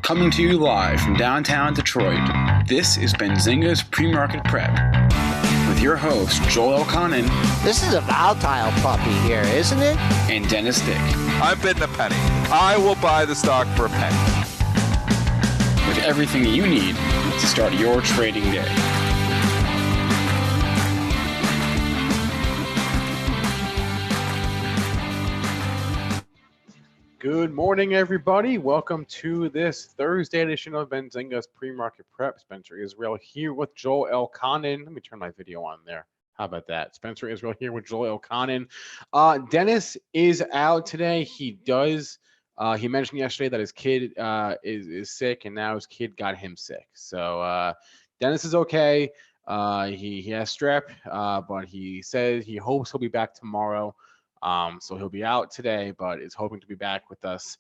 Coming to you live from downtown Detroit, this is Benzinga's PreMarket Prep with your host, Joel Elconin. This is a volatile puppy here, isn't it? And Dennis Dick. I'm bidding a penny. I will buy the stock for a penny. With everything you need to start your trading day. Good morning, everybody. Welcome to this Thursday edition of Benzinga's Pre-Market Prep. Spencer Israel here with Joel Elconin. Let me turn my video on there. How about that? Spencer Israel here with Joel Elconin. Dennis is out today. He mentioned yesterday that his kid is sick, and now his kid got him sick. So Dennis is okay. He has strep, but he says he hopes he'll be back tomorrow. So he'll be out today, but is hoping to be back with us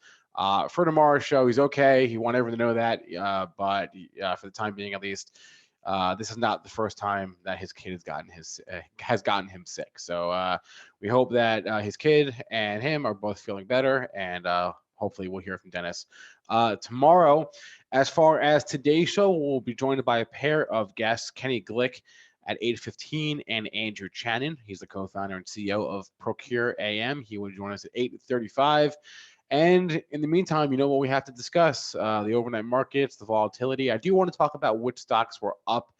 for tomorrow's show. He's okay. He wanted everyone to know that, but for the time being, at least, this is not the first time that his kid has gotten him sick. So we hope that his kid and him are both feeling better, and hopefully we'll hear from Dennis tomorrow. As far as today's show, we'll be joined by a pair of guests, Kenny Glick at 8:15, and Andrew Chanin. He's the co-founder and CEO of ProcureAM. He will join us at 8:35. And in the meantime, you know what we have to discuss, the overnight markets, the volatility. I do want to talk about which stocks were up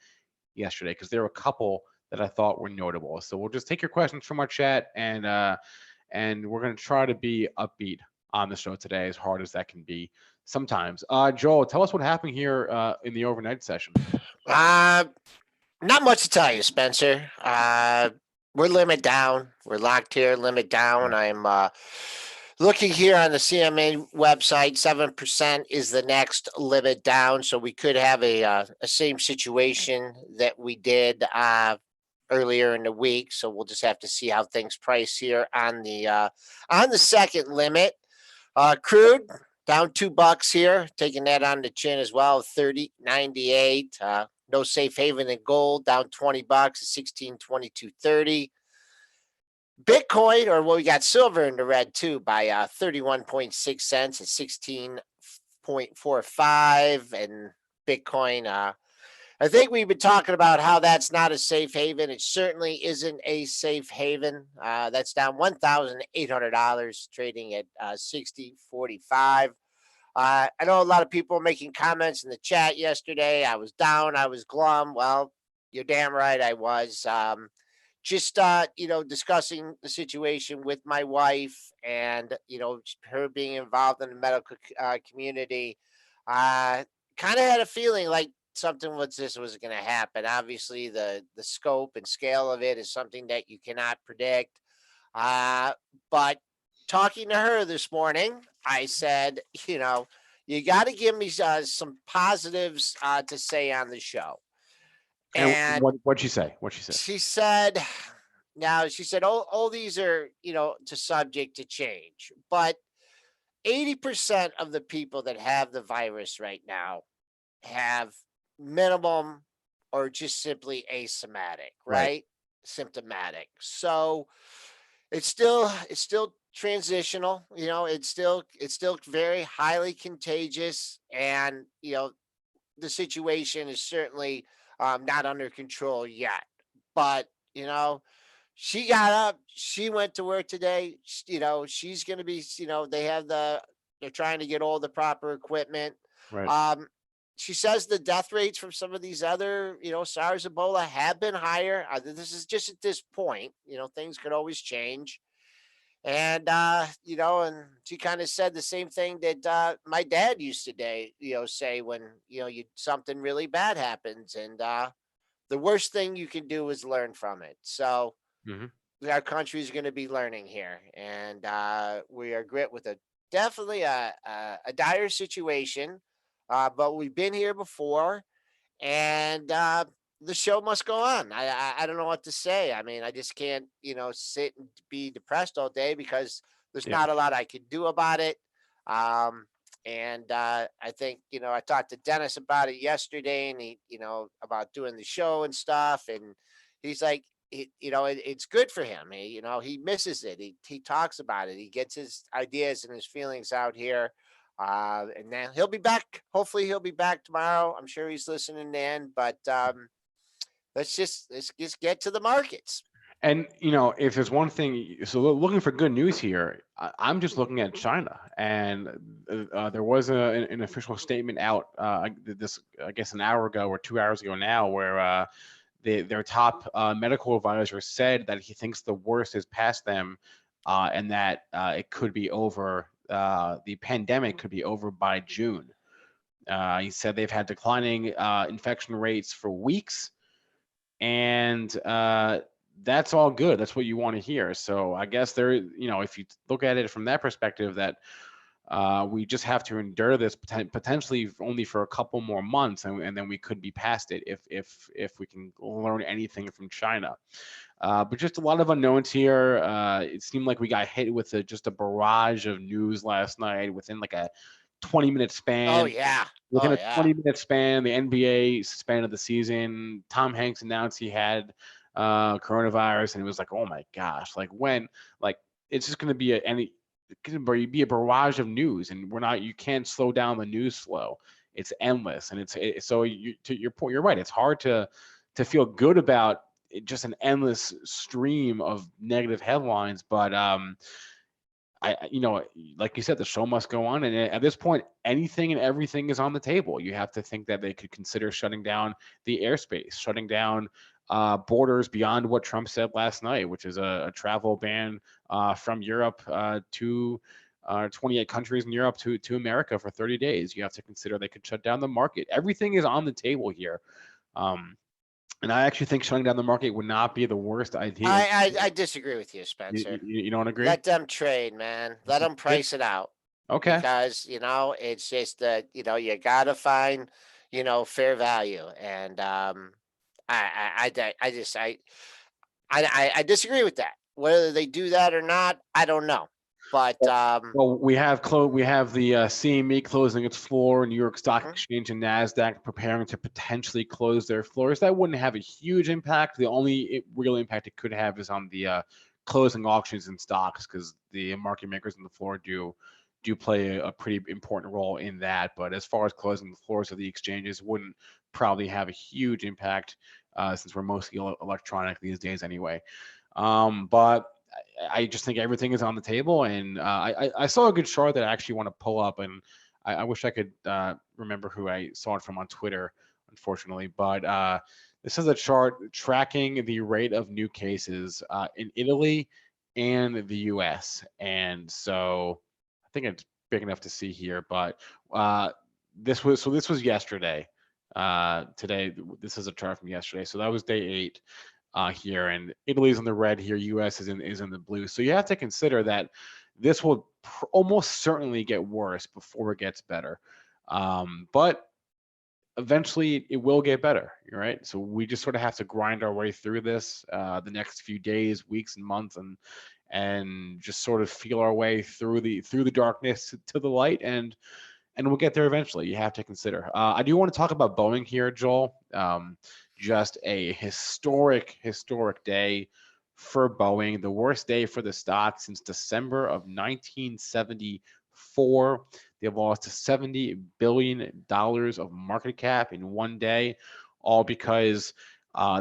yesterday, because there were a couple that I thought were notable. So we'll just take your questions from our chat, and we're going to try to be upbeat on the show today, as hard as that can be sometimes. Joel, tell us what happened here in the overnight session. Not much to tell you, Spencer. We're limit down. We're locked here, limit down. I'm looking here on the CMA website. 7% is the next limit down. So we could have a same situation that we did earlier in the week. So we'll just have to see how things price here on the second limit. Crude down $2 here, taking that on the chin as well. 30.98. No safe haven in gold, down $20 at 1622.30. Bitcoin, or we got silver in the red too, by 31.6 cents at 16.45. And Bitcoin, I think we've been talking about how that's not a safe haven. It certainly isn't a safe haven. That's down $1,800, trading at 60.45. I know a lot of people making comments in the chat yesterday. I was down. I was glum. Well, you're damn right I was. Just discussing the situation with my wife, and, her being involved in the medical community. Kind of had a feeling like something was going to happen. Obviously, the scope and scale of it is something that you cannot predict. But talking to her this morning, I said, you got to give me some positives to say on the show. And what'd she say? She said, all these are, subject to change. But 80% of the people that have the virus right now have minimum or just simply asymptomatic, right? Symptomatic. So it's still transitional, it's still very highly contagious, and the situation is certainly not under control yet. But she got up, she went to work today. She's going to be, they're trying to get all the proper equipment. Right. She says the death rates from some of these other, SARS, Ebola have been higher. This is just at this point, things could always change. And, and she kind of said the same thing that my dad used to say when, something really bad happens. And the worst thing you can do is learn from it. So our country is going to be learning here. And we are grit with definitely a dire situation. But we've been here before. And the show must go on. I don't know what to say. I mean, I just can't, sit and be depressed all day, because there's not a lot I can do about it. And I think, I talked to Dennis about it yesterday, and he, about doing the show and stuff. And he's like, it's good for him. He misses it. He talks about it. He gets his ideas and his feelings out here. And then he'll be back. Hopefully he'll be back tomorrow. I'm sure he's listening in, but let's just get to the markets. And if there's one thing, so looking for good news here, I'm just looking at China, and there was an official statement out this, I guess, an hour ago or 2 hours ago now, where their top medical advisor said that he thinks the worst is past them, and that it could be over. The pandemic could be over by June. He said they've had declining infection rates for weeks, and that's all good. That's what you want to hear. So I guess if you look at it from that perspective, that we just have to endure this potentially only for a couple more months, and then we could be past it if we can learn anything from China. But just a lot of unknowns here. It seemed like we got hit with just a barrage of news last night within like a 20-minute span. Oh yeah. Within Oh, a yeah. 20-minute span, the NBA suspended the season. Tom Hanks announced he had coronavirus, and it was like, oh my gosh, like when, like it's just going to be be a barrage of news, and you can't slow down the news flow. It's endless, and so to your point, you're right. It's hard to feel good about just an endless stream of negative headlines, but like you said, the show must go on, and at this point, anything and everything is on the table. You have to think that they could consider shutting down the airspace, shutting down borders beyond what Trump said last night, which is a travel ban from Europe to 28 countries in Europe to America for 30 days. You have to consider they could shut down the market. Everything is on the table here. And I actually think shutting down the market would not be the worst idea. I disagree with you, Spencer. You don't agree? Let them trade, man. Let them price it out. Okay. Because it's just that you gotta find fair value, and I disagree with that. Whether they do that or not, I don't know. But well, we have the CME closing its floor, New York Stock Mhm. Exchange and NASDAQ preparing to potentially close their floors. That wouldn't have a huge impact. The only real impact it could have is on the closing auctions and stocks, because the market makers on the floor do play a pretty important role in that. But as far as closing the floors of the exchanges, wouldn't probably have a huge impact since we're mostly electronic these days anyway. But I just think everything is on the table, and I saw a good chart that I actually want to pull up, and I wish I could remember who I saw it from on Twitter, unfortunately. But this is a chart tracking the rate of new cases in Italy and the U.S. And so I think it's big enough to see here, but this was yesterday. Today, this is a chart from yesterday, so that was day 8. Here, and Italy's in the red here, US is in the blue. So you have to consider that this will almost certainly get worse before it gets better. But eventually it will get better, right? So we just sort of have to grind our way through this the next few days, weeks, and months, and just sort of feel our way through the darkness to the light, and we'll get there eventually. You have to consider. I do want to talk about Boeing here, Joel. Just a historic day for Boeing, the worst day for the stock since December of 1974. They've lost $70 billion of market cap in one day, all because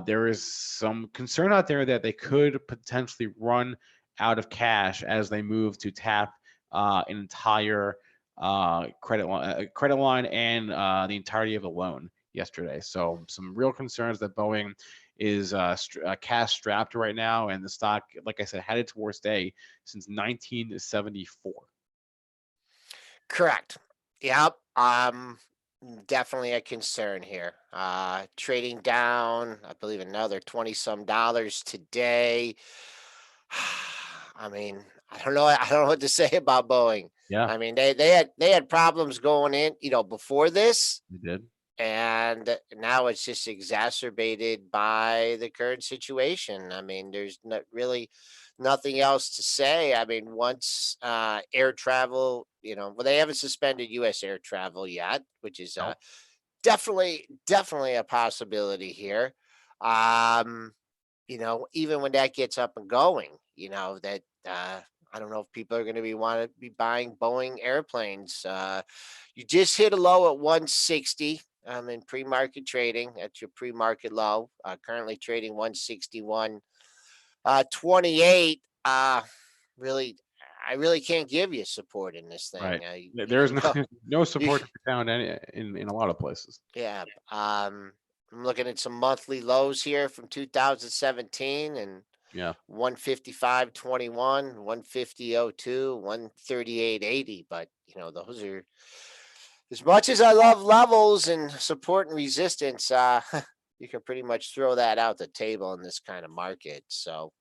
there is some concern out there that they could potentially run out of cash as they move to tap an entire credit line and the entirety of the loan yesterday. So some real concerns that Boeing is cash strapped right now, and the stock, like I said, had its worst day since 1974. Correct. Yep. Definitely a concern here. Trading down, I believe, another 20 some dollars today. I mean, I don't know what to say about Boeing. Yeah, I mean, they had problems going in, before this, they did. and now it's just exacerbated by the current situation. I mean, there's not really nothing else to say. I mean, once air travel, well, they haven't suspended U.S. air travel yet, which is Nope. definitely a possibility here. Even when that gets up and going, that I don't know if people are going to want to be buying Boeing airplanes. You just hit a low at 160. In pre-market trading. That's your pre-market low. Currently trading 161. 28. Really, I really can't give you support in this thing. Right. There's no support to be found in a lot of places. Yeah. I'm looking at some monthly lows here from 2017 and 155.21, 150.02, 138.80. But those are, as much as I love levels and support and resistance, you can pretty much throw that out the table in this kind of market. So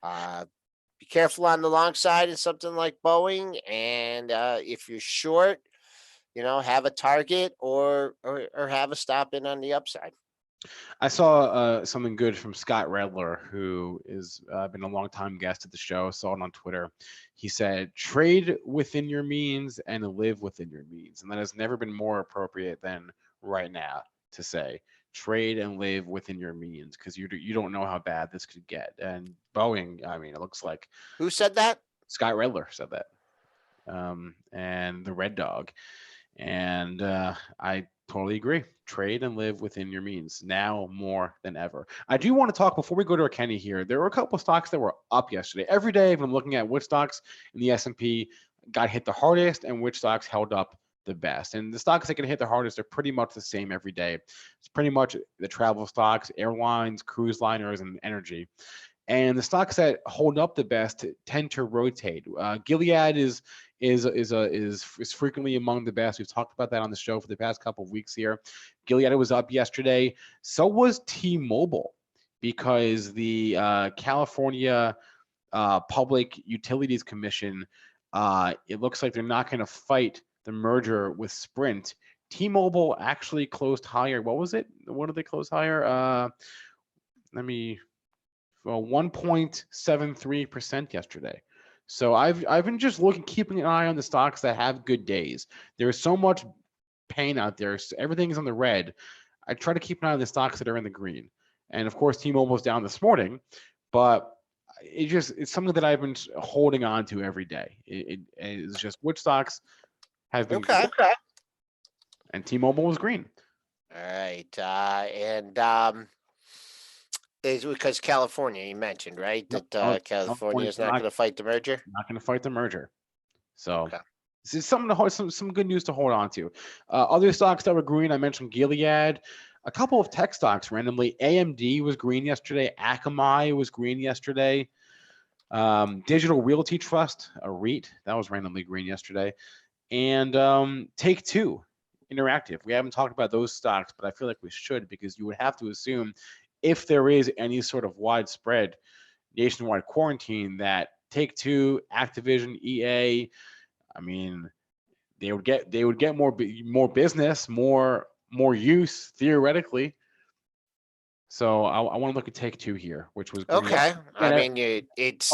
be careful on the long side in something like Boeing. And if you're short, have a target or have a stop in on the upside. I saw something good from Scott Redler, who is been a long time guest at the show. Saw it on Twitter. He said, "Trade within your means and live within your means," and that has never been more appropriate than right now to say trade and live within your means, because you don't know how bad this could get. And Boeing, I mean, it looks like. Who said that? Scott Redler said that, and the Red Dog, and I totally agree. Trade and live within your means now more than ever. I do want to talk before we go to our Kenny here. There were a couple of stocks that were up yesterday. Every day, I'm looking at which stocks in the S&P got hit the hardest and which stocks held up the best. And the stocks that get hit the hardest are pretty much the same every day. It's pretty much the travel stocks, airlines, cruise liners, and energy. And the stocks that hold up the best tend to rotate. Gilead is frequently among the best. We've talked about that on the show for the past couple of weeks here. Gilead was up yesterday. So was T-Mobile, because the California Public Utilities Commission, it looks like they're not going to fight the merger with Sprint. T-Mobile actually closed higher. What was it? What did they close higher? 1.73% yesterday. So I've been just keeping an eye on the stocks that have good days. There's so much pain out there. So everything's on the red. I try to keep an eye on the stocks that are in the green. And of course, T-Mobile's down this morning, but it's something that I've been holding on to every day. It's just which stocks have been okay. Good. And T-Mobile was green. All right. Is because California, you mentioned, right? That California is not going to fight the merger? Not going to fight the merger. So this is something to hold, some good news to hold on to. Other stocks that were green, I mentioned Gilead. A couple of tech stocks randomly. AMD was green yesterday. Akamai was green yesterday. Digital Realty Trust, a REIT, that was randomly green yesterday. And Take-Two Interactive. We haven't talked about those stocks, but I feel like we should, because you would have to assume if there is any sort of widespread nationwide quarantine, that Take-Two, Activision, EA, I mean, they would get more business, more use theoretically. So I want to look at Take-Two here, which was green. Okay. I mean, it's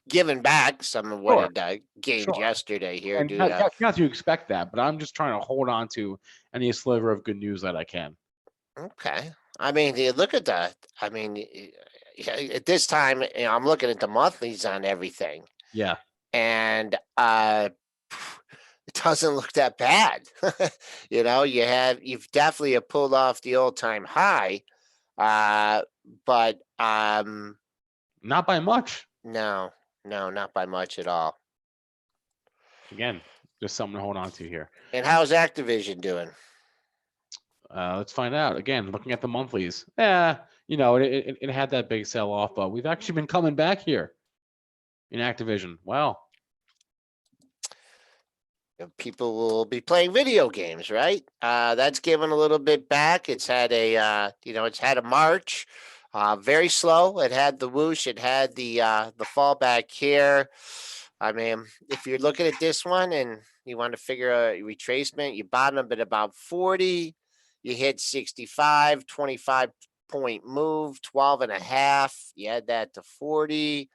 given back some of what it gained yesterday here. And not to expect that, but I'm just trying to hold on to any sliver of good news that I can. Okay. I mean, you look at that. I mean, at this time, I'm looking at the monthlies on everything. Yeah. And it doesn't look that bad. You've definitely pulled off the all-time high. But not by much. No, not by much at all. Again, just something to hold on to here. And how's Activision doing? Let's find out. Again, looking at the monthlies. It had that big sell off, but we've actually been coming back here in Activision. Wow. People will be playing video games, right? That's given a little bit back. It's had it's had a March, very slow. It had the whoosh. It had the fallback here. I mean, if you're looking at this one and you want to figure a retracement, you bottom at about 40, you hit 65, 25-point move, 12.5. You add that to 40.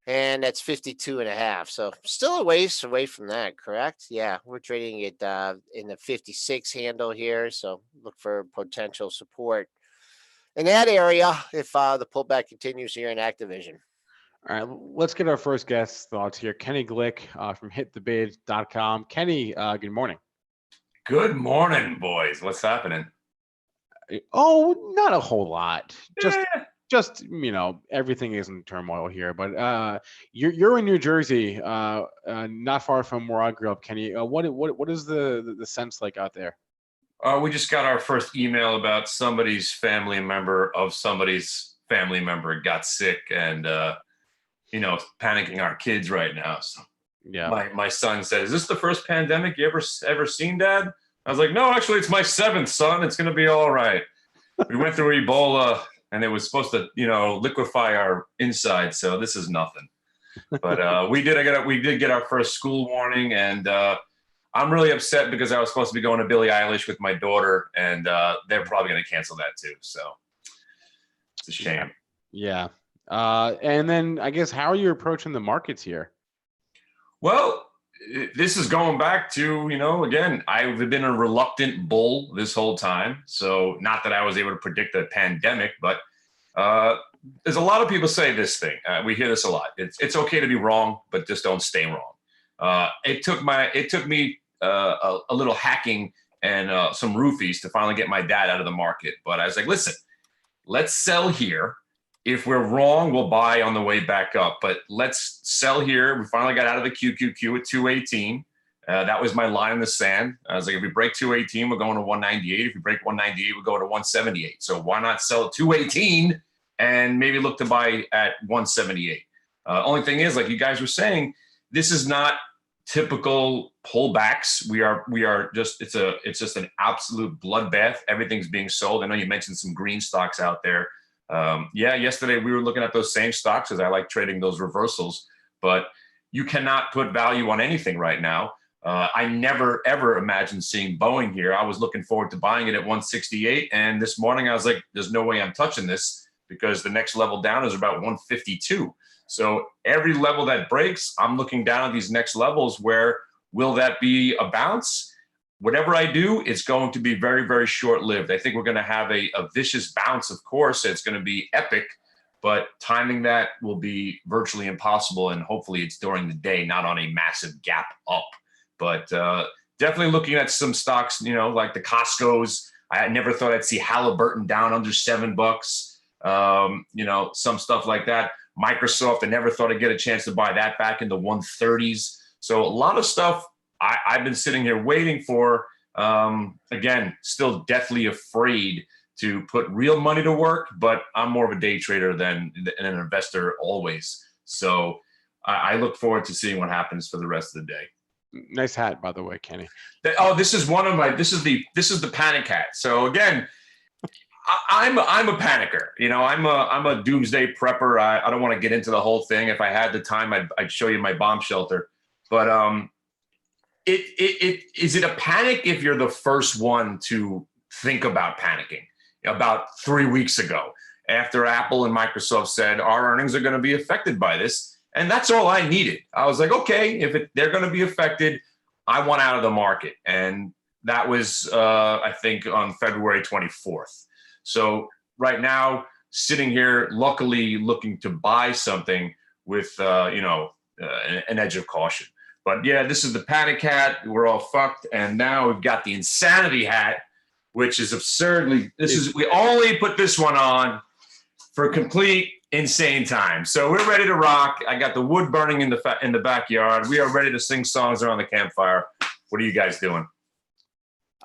And that's 52.5. So still a ways away from that, correct? Yeah, we're trading it in the 56 handle here. So look for potential support in that area if the pullback continues here in Activision. All right, let's get our first guest thoughts here. Kenny Glick from hitthebid.com. Kenny, good morning. Good morning, boys. What's happening? Oh, not a whole lot. Eh, Just everything is in turmoil here. But you're in New Jersey, not far from where I grew up. Kenny, what is the sense like out there? we just got our first email about somebody's family member of somebody's family member got sick, and panicking our kids right now. So Yeah. my son said, "Is this the first pandemic you ever seen, Dad?" I was like, "No, actually, it's my 7th, son. It's gonna be all right." We went through Ebola, and it was supposed to, liquefy our inside. So this is nothing. But we did get our first school warning, and I'm really upset because I was supposed to be going to Billie Eilish with my daughter, and they're probably going to cancel that too. So it's a shame. Yeah. And then I guess, how are you approaching the markets here? Well, this is going back to, again, I've been a reluctant bull this whole time. So not that I was able to predict a pandemic, but there's a lot of people say this thing. We hear this a lot. It's okay to be wrong, but just don't stay wrong. It took me a little hacking and some roofies to finally get my dad out of the market. But I was like, listen, let's sell here. If we're wrong, we'll buy on the way back up. But let's sell here. We finally got out of the QQQ at 218. That was my line in the sand. I was like, if we break 218, we're going to 198. If we break 198, we're going to 178. So why not sell at 218 and maybe look to buy at 178? Only thing is, like you guys were saying, this is not typical pullbacks. We are just it's just an absolute bloodbath. Everything's being sold. I know you mentioned some green stocks out there. Yesterday we were looking at those same stocks because I like trading those reversals, but you cannot put value on anything right now. I never, ever imagined seeing Boeing here. I was looking forward to buying it at 168. And this morning I was like, there's no way I'm touching this because the next level down is about 152. So every level that breaks, I'm looking down at these next levels where will that be a bounce? Whatever I do, it's going to be very, very short-lived. I think we're going to have a vicious bounce, of course. It's going to be epic, but timing that will be virtually impossible, and hopefully it's during the day, not on a massive gap up. But definitely looking at some stocks, like the Costco's. I never thought I'd see Halliburton down under $7. Some stuff like that. Microsoft, I never thought I'd get a chance to buy that back in the 130s. So a lot of stuff I've been sitting here waiting for, again, still deathly afraid to put real money to work, but I'm more of a day trader than an investor always. So I look forward to seeing what happens for the rest of the day. Nice hat, by the way, Kenny. This is the panic hat. So again, I'm a panicker. I'm a doomsday prepper. I don't want to get into the whole thing. If I had the time, I'd show you my bomb shelter. But is it a panic if you're the first one to think about panicking? About 3 weeks ago, after Apple and Microsoft said our earnings are going to be affected by this, and that's all I needed. I was like, okay, if they're going to be affected, I want out of the market, and that was I think on February 24th. So right now, sitting here, luckily looking to buy something with an edge of caution. But yeah, this is the panic hat. We're all fucked. And now we've got the insanity hat, which is absurdly, we only put this one on for complete insane time. So we're ready to rock. I got the wood burning in the backyard. We are ready to sing songs around the campfire. What are you guys doing?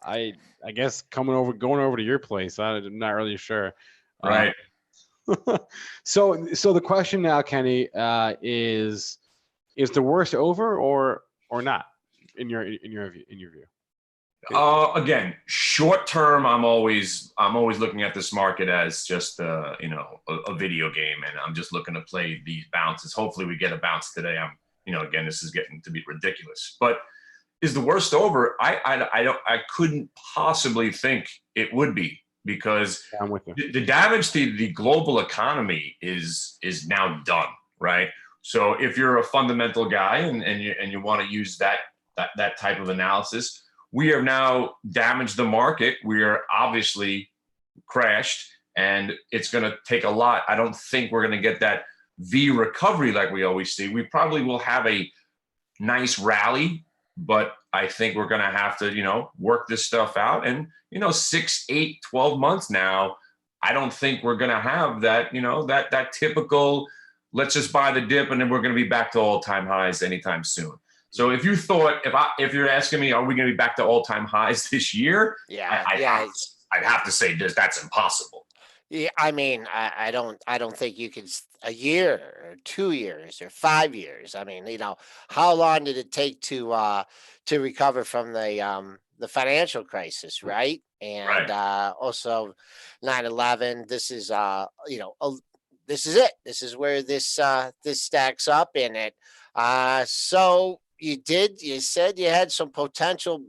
I guess going over to your place. I'm not really sure. Right. So the question now, Kenny, is the worst over or not in your view? Again, short term, I'm always looking at this market as just a video game, and I'm just looking to play these bounces. Hopefully, we get a bounce today. Again, this is getting to be ridiculous. But is the worst over? I couldn't possibly think it would be, because I'm with you. The damage to the global economy is now done, right? So if you're a fundamental guy and you want to use that type of analysis, we have now damaged the market. We are obviously crashed, and it's going to take a lot. I don't think we're going to get that V recovery like we always see. We probably will have a nice rally, but I think we're going to have to, work this stuff out. And, 6, 8, 12 months now, I don't think we're going to have that, that typical, let's just buy the dip and then we're going to be back to all-time highs anytime soon. So if you thought, if you're asking me, are we going to be back to all-time highs this year? Yeah, I'd have to say that's impossible. Yeah, I mean, I don't think you can a year or 2 years or 5 years. I mean, how long did it take to recover from the financial crisis, right? And also 9/11. This is this is it. This is where this stacks up in it. So you said you had some potential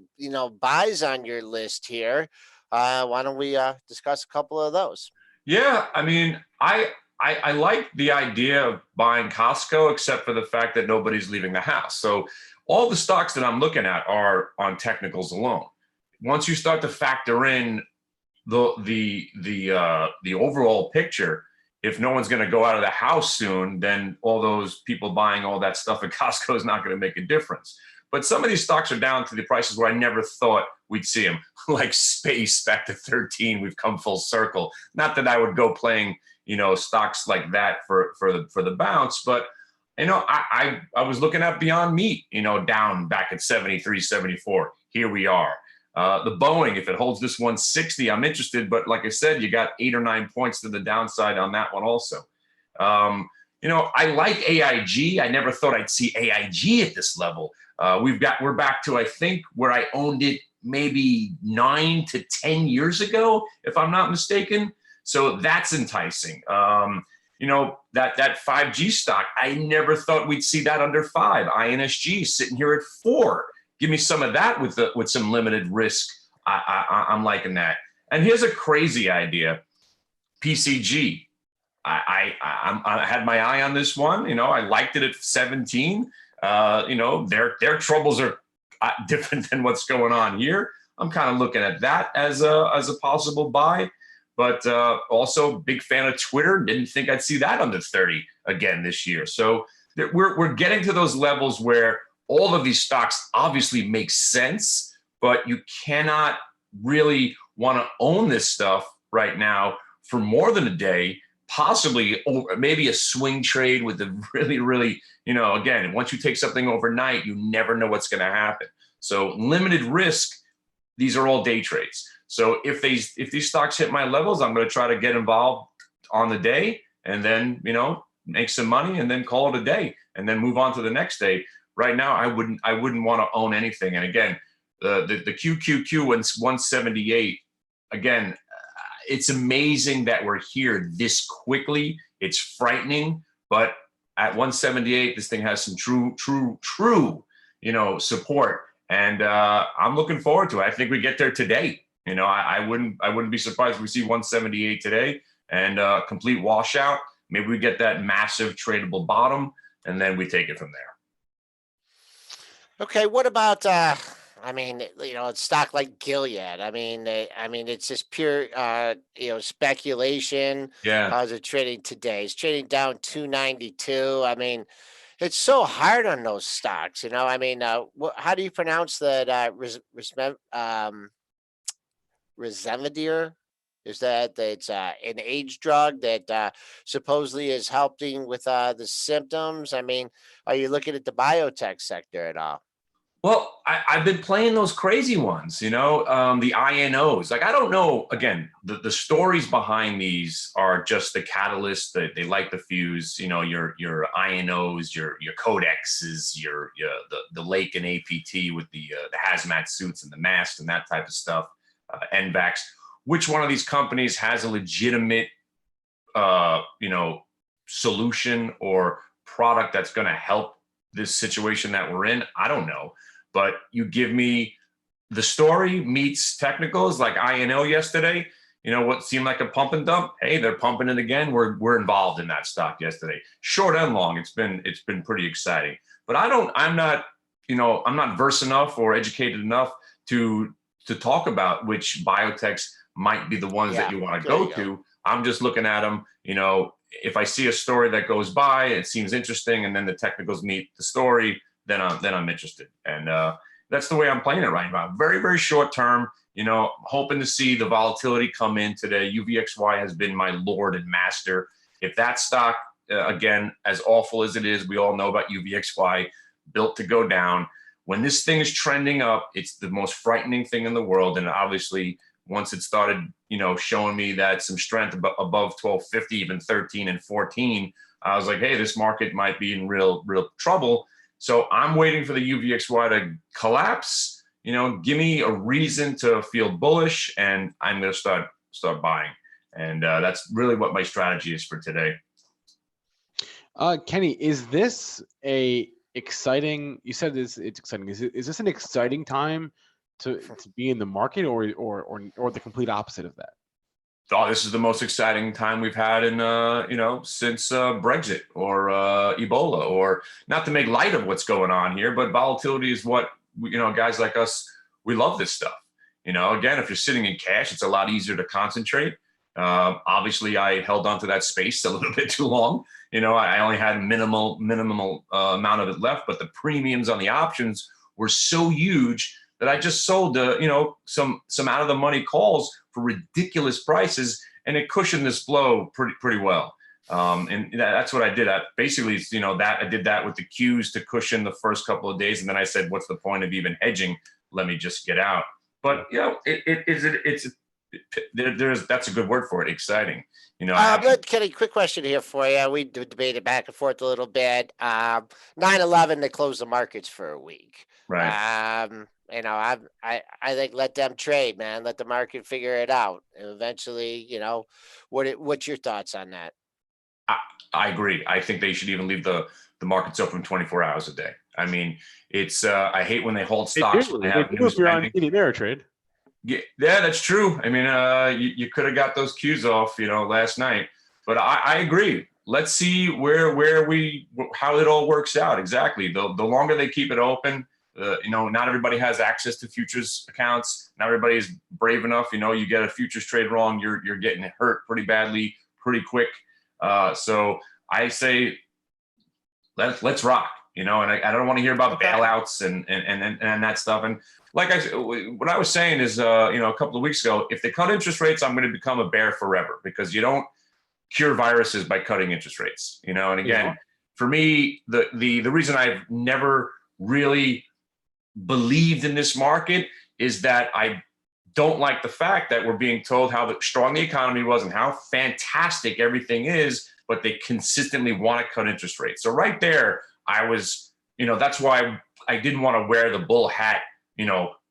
buys on your list here. Why don't we discuss a couple of those? Yeah, I mean, I like the idea of buying Costco, except for the fact that nobody's leaving the house. So all the stocks that I'm looking at are on technicals alone. Once you start to factor in the overall picture, if no one's going to go out of the house soon, then all those people buying all that stuff at Costco is not going to make a difference. But some of these stocks are down to the prices where I never thought we'd see them, like space back to 13. We've come full circle. Not that I would go playing, stocks like that for the bounce, but I was looking at Beyond Meat, down back at 73, 74. Here we are. The Boeing, if it holds this 160, I'm interested. But like I said, you got 8 or 9 points to the downside on that one also. I like AIG. I never thought I'd see AIG at this level. We're back to, I think, where I owned it maybe 9 to 10 years ago, if I'm not mistaken. So that's enticing. That 5G stock, I never thought we'd see that under 5. INSG sitting here at 4. Give me some of that with some limited risk. I'm liking that. And here's a crazy idea. PCG. I had my eye on this one. I liked it at 17. Their troubles are different than what's going on here. I'm kind of looking at that as a possible buy, but also big fan of Twitter. Didn't think I'd see that under 30 again this year. So we're getting to those levels where all of these stocks obviously make sense, but you cannot really want to own this stuff right now for more than a day, possibly, or maybe a swing trade with a really, really, again, once you take something overnight, you never know what's going to happen. So limited risk, these are all day trades. So if these stocks hit my levels, I'm going to try to get involved on the day and then, make some money and then call it a day and then move on to the next day. Right now, I wouldn't want to own anything. And again, the QQQ 178, again, it's amazing that we're here this quickly. It's frightening, but at 178, this thing has some true, support. And I'm looking forward to it. I think we get there today. I wouldn't be surprised if we see 178 today and complete washout. Maybe we get that massive tradable bottom, and then we take it from there. Okay, what about a stock like Gilead? I mean, it's just pure speculation. Yeah. How's it trading today? It's trading down 292. I mean, it's so hard on those stocks. How do you pronounce that? Remdesivir? Is that it's an age drug that supposedly is helping with the symptoms? I mean, are you looking at the biotech sector at all? Well, I've been playing those crazy ones, the INOs. Like, I don't know, again, the stories behind these are just the catalyst that they like the fuse, your INOs, your codexes, the Lake and APT with the hazmat suits and the masks and that type of stuff, NVAX. Which one of these companies has a legitimate, solution or product that's going to help this situation that we're in? I don't know. But you give me the story meets technicals like INO yesterday, what seemed like a pump and dump. Hey, they're pumping it again. We're involved in that stock yesterday. Short and long, it's been pretty exciting. But I'm not versed enough or educated enough to talk about which biotechs might be the ones that you want to go to. I'm just looking at them, if I see a story that goes by, it seems interesting, and then the technicals meet the story, then I'm interested. And that's the way I'm playing it right now. Very, very short term. Hoping to see the volatility come in today. UVXY has been my lord and master. If that stock, again, as awful as it is, we all know about UVXY, built to go down. When this thing is trending up, it's the most frightening thing in the world. And obviously, once it started, showing me that some strength above 1250, even 13 and 14, I was like, hey, this market might be in real trouble. So I'm waiting for the UVXY to collapse. Give me a reason to feel bullish, and I'm going to start buying. And that's really what my strategy is for today. Kenny, is this a exciting? You said it's exciting. Is this an exciting time to be in the market, or the complete opposite of that? Oh, this is the most exciting time we've had in since Brexit or Ebola. Or not to make light of what's going on here, but volatility is what guys like us, we love this stuff. Again, if you're sitting in cash, it's a lot easier to concentrate. Obviously, I held onto that space a little bit too long. I only had minimal amount of it left, but the premiums on the options were so huge that I just sold some out of the money calls for ridiculous prices, and it cushioned this blow pretty well. And that's what I did. I basically, I did that with the Qs to cushion the first couple of days, and then I said, what's the point of even hedging? Let me just get out. But that's a good word for it. Exciting. But Kenny, quick question here for you. We debated back and forth a little bit. 9/11, they closed the markets for a week. Right. I think let them trade, man. Let the market figure it out. And eventually, what's your thoughts on that? I agree. I think they should even leave the markets open 24 hours a day. I mean, it's I hate when they hold stocks. They do if you're on TD Ameritrade. Yeah, that's true. I mean, you could have got those cues off, last night. But I agree. Let's see how it all works out. Exactly. The longer they keep it open, not everybody has access to futures accounts. Not everybody is brave enough. You get a futures trade wrong, you're getting hurt pretty badly, pretty quick. So I say, let's rock. And I don't want to hear about bailouts and that stuff. And like what I was saying is, a couple of weeks ago, if they cut interest rates, I'm going to become a bear forever, because you don't cure viruses by cutting interest rates. And again, for me, the reason I've never really believed in this market is that I don't like the fact that we're being told how strong the economy was and how fantastic everything is, but they consistently want to cut interest rates. So right there, I was, that's why I didn't want to wear the bull hat,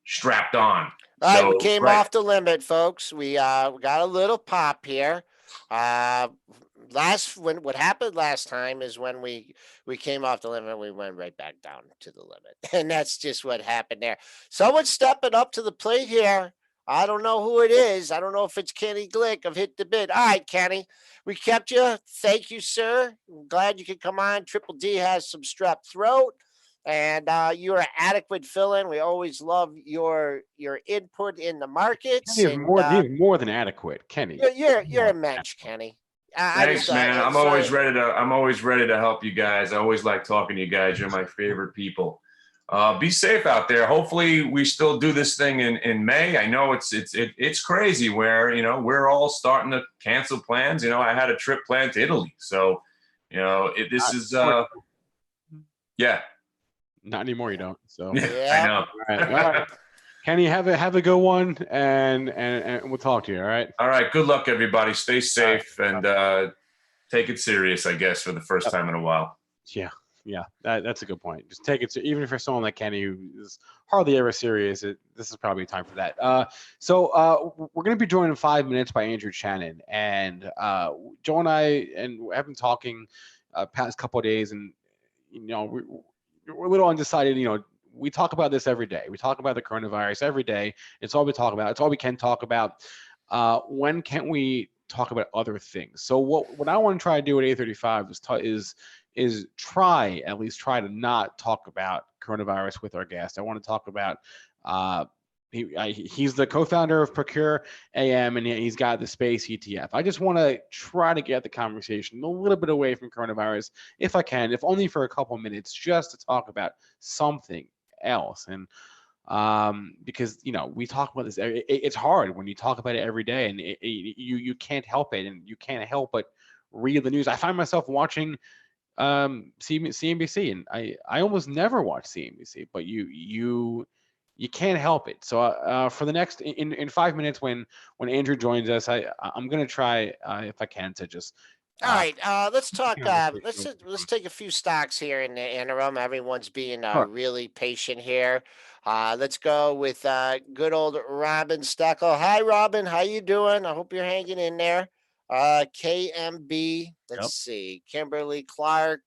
strapped on. All right, we came off the limit, folks. We got a little pop here. What happened last time is when we came off the limit, we went right back down to the limit, and that's just what happened there. Someone's stepping up to the plate here. I don't know who it is. I don't know if it's Kenny Glick of Hit the Bid. All right, Kenny, we kept you. Thank you, sir. I'm glad you could come on. Triple D has some strep throat, and you're an adequate fill-in. We always love your input in the markets. Kenny is more than adequate, Kenny. You're a mensch, Kenny. Thanks, man. I'm always ready to help you guys. I always like talking to you guys. You're my favorite people. Be safe out there. Hopefully we still do this thing in May. I know it's crazy where, we're all starting to cancel plans. I had a trip planned to Italy. So, this is, yeah. Not anymore. You don't. So yeah. I know. All right. Kenny, have a good one, and we'll talk to you. All right. All right. Good luck, everybody. Stay safe and take it serious, I guess, for the first time in a while. Yeah, that's a good point. Just take it. Even for someone like Kenny, who is hardly ever serious, this is probably time for that. So we're going to be joined in 5 minutes by Andrew Chanin, and Joe and I have been talking past couple of days, and we're a little undecided. We talk about this every day. We talk about the coronavirus every day. It's all we talk about. It's all we can talk about. When can we talk about other things? So what I want to try to do at 8:35 is at least try to not talk about coronavirus with our guest. I want to talk about He's the co-founder of ProcureAM, and he's got the space ETF. I just want to try to get the conversation a little bit away from coronavirus, if I can, if only for a couple minutes, just to talk about something else. And because we talk about this, it's hard when you talk about it every day, and you can't help it, and you can't help but read the news. I find myself watching CNBC, and I almost never watch CNBC, but you can't help it. So for the next in 5 minutes, when Andrew joins us, I'm gonna try if I can to just. All right, let's talk. Let's take a few stocks here in the interim. Everyone's being really patient here. Let's go with good old Robin Steckel. Hi, Robin. How you doing? I hope you're hanging in there. KMB. Let's see. Kimberly Clark.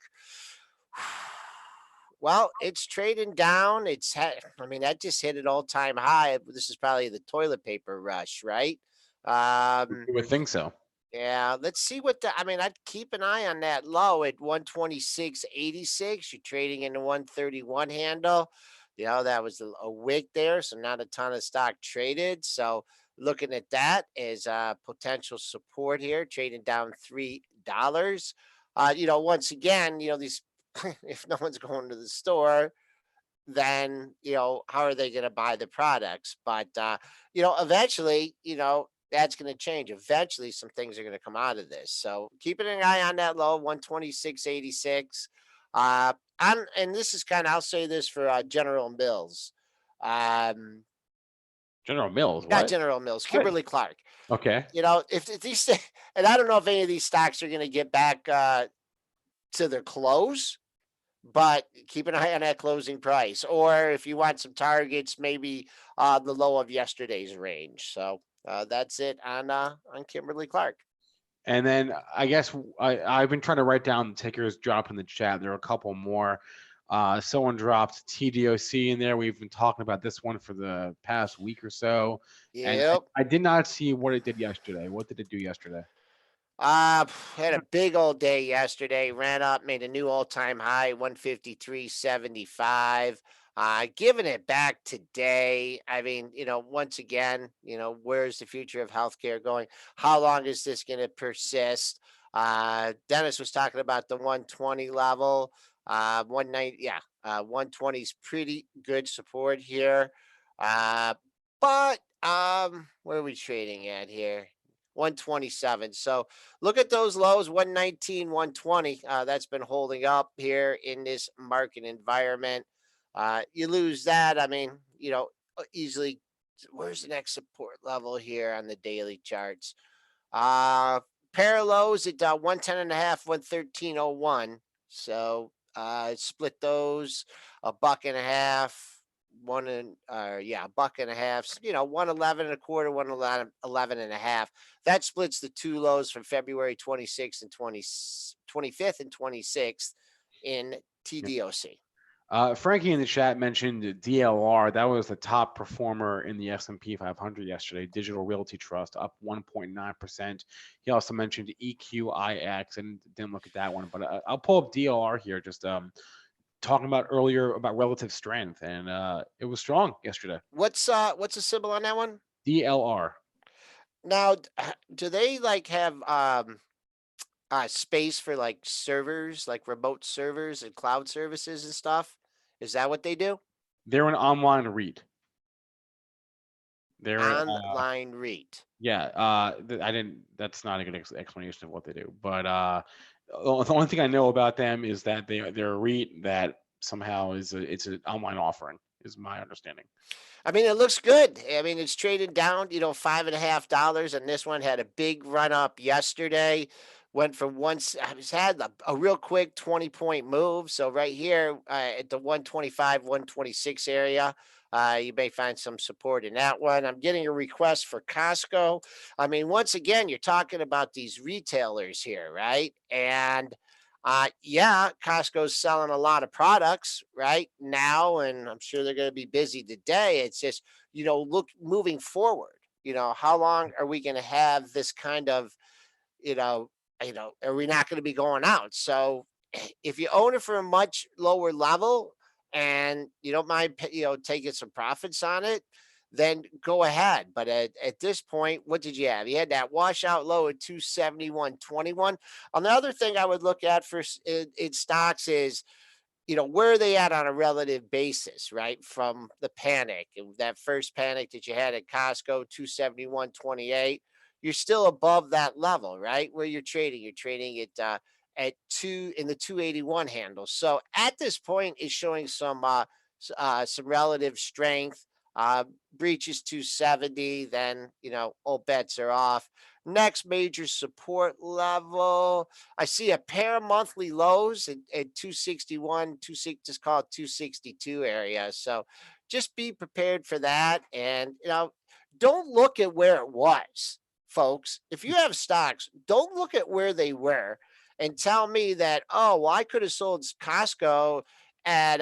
Well, it's trading down. That just hit an all-time high. This is probably the toilet paper rush, right? You would think so. Yeah, let's see I'd keep an eye on that low at 126.86. You're trading in the 131 handle. That was a wick there, so not a ton of stock traded. So looking at that as potential support here, trading down $3. Once again, these if no one's going to the store, then how are they going to buy the products? But eventually, that's going to change. Eventually, some things are going to come out of this. So keeping an eye on that low, 126.86. And this is I'll say this for General Mills. General Mills, what? Not General Mills, Kimberly Clark. Okay. If these, and I don't know if any of these stocks are going to get back to their close, but keep an eye on that closing price. Or if you want some targets, maybe the low of yesterday's range. So that's it on Kimberly Clark. And then I guess I've been trying to write down the tickers drop in the chat. There are a couple more. Someone dropped TDOC in there. We've been talking about this one for the past week or so. Yep. And I did not see what it did yesterday. What did it do yesterday? Had a big old day yesterday. Ran up, made a new all-time high, 153.75. Giving it back today. Once again, where's the future of healthcare going? How long is this going to persist? Dennis was talking about the 120 level. 120 is pretty good support here. But where are we trading at here? 127. So look at those lows, 119, 120. That's been holding up here in this market environment. You lose that. Easily. Where's the next support level here on the daily charts? Pair lows at 110.5, 113.01. So split those $1.50. $1.50, 111.25, 111.5. That splits the two lows from February 26th and 25th and 26th in TDOC. Frankie in the chat mentioned DLR. That was the top performer in the S&P 500 yesterday. Digital Realty Trust up 1.9%. He also mentioned EQIX, and didn't look at that one, but I'll pull up DLR here. Just talking about earlier about relative strength, and it was strong yesterday. What's the symbol on that one? DLR. Now, do they have space for servers, remote servers and cloud services and stuff? Is that what they do? They're an online REIT. They're online REIT. Yeah. That's not a good explanation of what they do, but the only thing I know about them is that they're a REIT that somehow it's an online offering, is my understanding. It looks good. It's traded down, $5.50, and this one had a big run up yesterday. Went from had a real quick 20-point move. So right here at the 125, 126 area, you may find some support in that one. I'm getting a request for Costco. Once again, you're talking about these retailers here, right? And Costco's selling a lot of products right now, and I'm sure they're going to be busy today. It's just, moving forward, how long are we going to have this kind of, are we not going to be going out? So if you own it for a much lower level and you don't mind, taking some profits on it, then go ahead. But at this point, what did you have? You had that washout low at 271.21. Another thing I would look at for in stocks is, where are they at on a relative basis, right? From the panic, that first panic that you had at Costco, 271.28. You're still above that level, right? Where you're trading at two in the 281 handle. So at this point, it's showing some relative strength. Breaches 270, then all bets are off. Next major support level, I see a pair of monthly lows at 261, just call it 262 area. So just be prepared for that. And don't look at where it was, folks. If you have stocks, don't look at where they were and tell me that, oh, well, I could have sold Costco at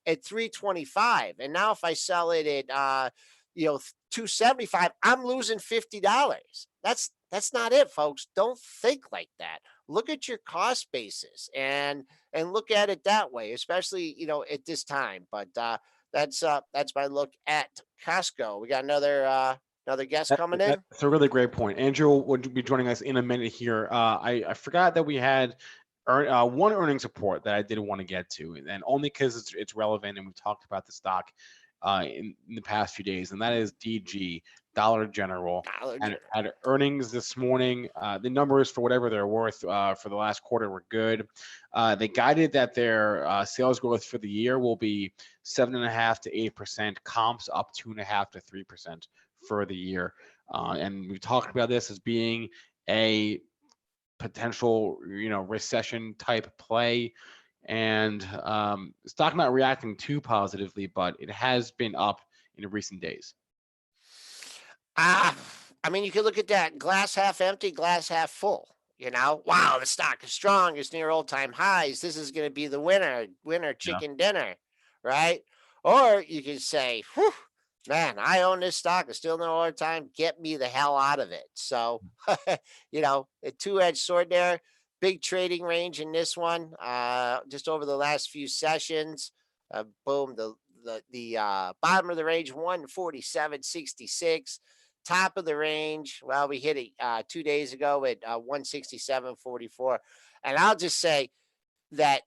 325, and now if I sell it at 275, I'm losing $50. That's not it, folks. Don't think like that. Look at your cost basis and look at it that way, especially at this time. But that's my look at Costco. We got another guest coming in. That's a really great point. Andrew will be joining us in a minute here. I forgot that we had one earnings report that I did want to get to, and only because it's relevant, and we've talked about the stock in the past few days, and that is DG, Dollar General. Had earnings this morning. The numbers, for whatever they're worth, for the last quarter were good. They guided that their sales growth for the year will be 7.5% to 8%, comps up 2.5% to 3% for the year. And we've talked about this as being a potential, recession type play, and stock not reacting too positively, but it has been up in recent days. I mean, you can look at that glass half empty, glass half full. Wow, the stock is strong. It's near all-time highs. This is going to be the winner chicken dinner, right? Or you can say, whew, man, I own this stock. It's still near all-time. Get me the hell out of it. So, a two-edged sword there. Big trading range in this one. Just over the last few sessions. Boom, the bottom of the range, 147.66. Top of the range, well, we hit it 2 days ago at 167.44. And I'll just say that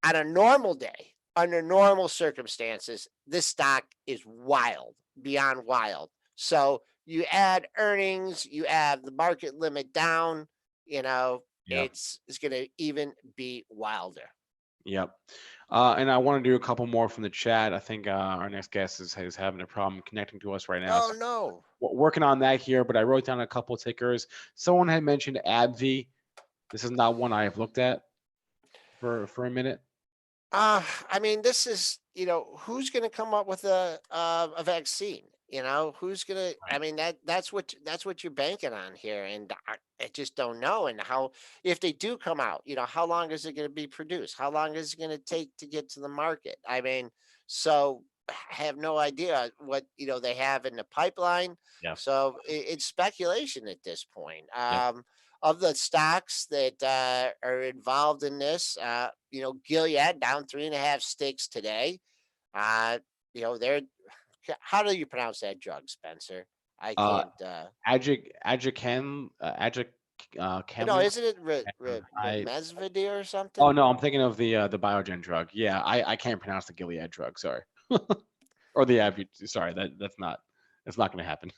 on a normal day, under normal circumstances, this stock is wild, beyond wild. So you add earnings, you add the market limit down, it's going to even be wilder. Yep. And I want to do a couple more from the chat. I think our next guest is having a problem connecting to us right now. Oh, no. Working on that here, but I wrote down a couple tickers. Someone had mentioned AbbVie. This is not one I have looked at for a minute. I mean, this is, who's going to come up with a vaccine? Who's going to, I mean, that's what you're banking on here. And I just don't know. And if they do come out, how long is it going to be produced? How long is it going to take to get to the market? I mean, so I have no idea what, they have in the pipeline. Yeah. So it's speculation at this point. Yeah. Of the stocks that are involved in this, Gilead down 3.5 sticks today. They're, how do you pronounce that drug, Spencer? I can't. Adjacam. No, isn't it Remesvir or something? Oh no, I'm thinking of the Biogen drug. Yeah, I can't pronounce the Gilead drug. Sorry, or the AbbVie. Sorry, that's not going to happen.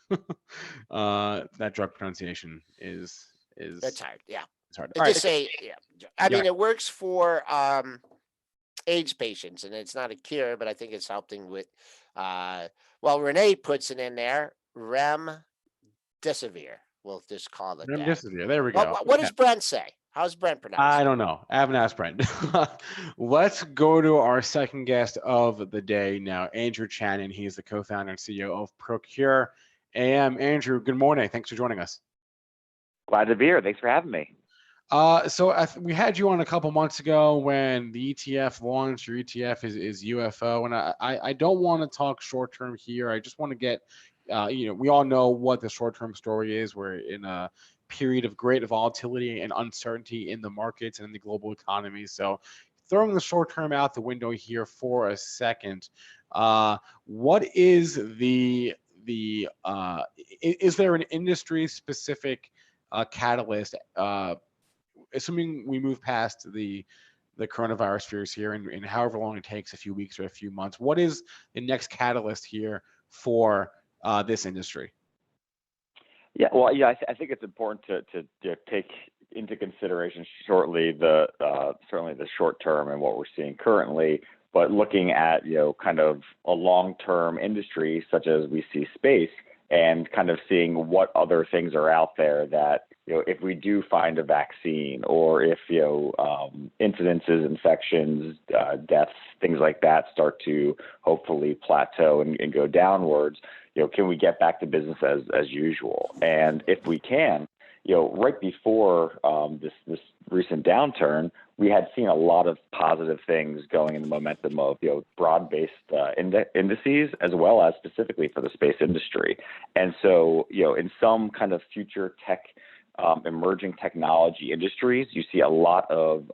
That drug pronunciation is that's hard. Yeah, it's hard. I just say, yeah. I mean, it works for AIDS patients, and it's not a cure, but I think it's helping with. Well, Renee puts it in there. Remdesivir. We'll just call it Remdesivir. There we go. What does Brent say? How's Brent pronounced? I don't know. I haven't asked Brent. Let's go to our second guest of the day now, Andrew Chanin. He's the co-founder and CEO of ProcureAM. Andrew, good morning. Thanks for joining us. Glad to be here. Thanks for having me. So we had you on a couple months ago when the ETF launched. Your ETF is UFO, and I don't want to talk short term here. I just want to get, we all know what the short term story is. We're in a period of great volatility and uncertainty in the markets and in the global economy. So throwing the short term out the window here for a second, What is is there an industry specific catalyst? Assuming we move past the coronavirus fears here and however long it takes, a few weeks or a few months, what is the next catalyst here for this industry? Yeah, well, I think it's important to take into consideration certainly the short term and what we're seeing currently, but looking at kind of a long-term industry such as we see space, and kind of seeing what other things are out there that if we do find a vaccine, or if incidences, infections, deaths, things like that start to hopefully plateau and go downwards, can we get back to business as usual? And if we can, right before this recent downturn, we had seen a lot of positive things going in the momentum of broad-based indices, as well as specifically for the space industry. And so in some kind of future tech emerging technology industries, you see a lot of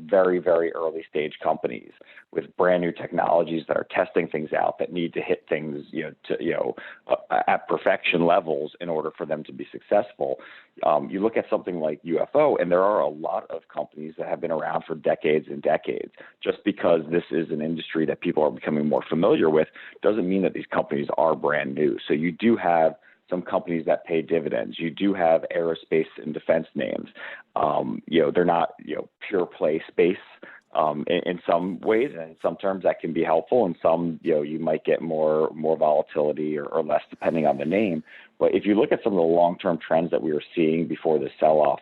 very, very early stage companies with brand new technologies that are testing things out that need to hit things at perfection levels in order for them to be successful. You look at something like UFO, and there are a lot of companies that have been around for decades and decades. Just because this is an industry that people are becoming more familiar with doesn't mean that these companies are brand new. So you do have some companies that pay dividends. You do have aerospace and defense names. They're not pure play space in some ways, and in some terms that can be helpful. And some you might get more volatility or less depending on the name. But if you look at some of the long-term trends that we were seeing before the sell-off,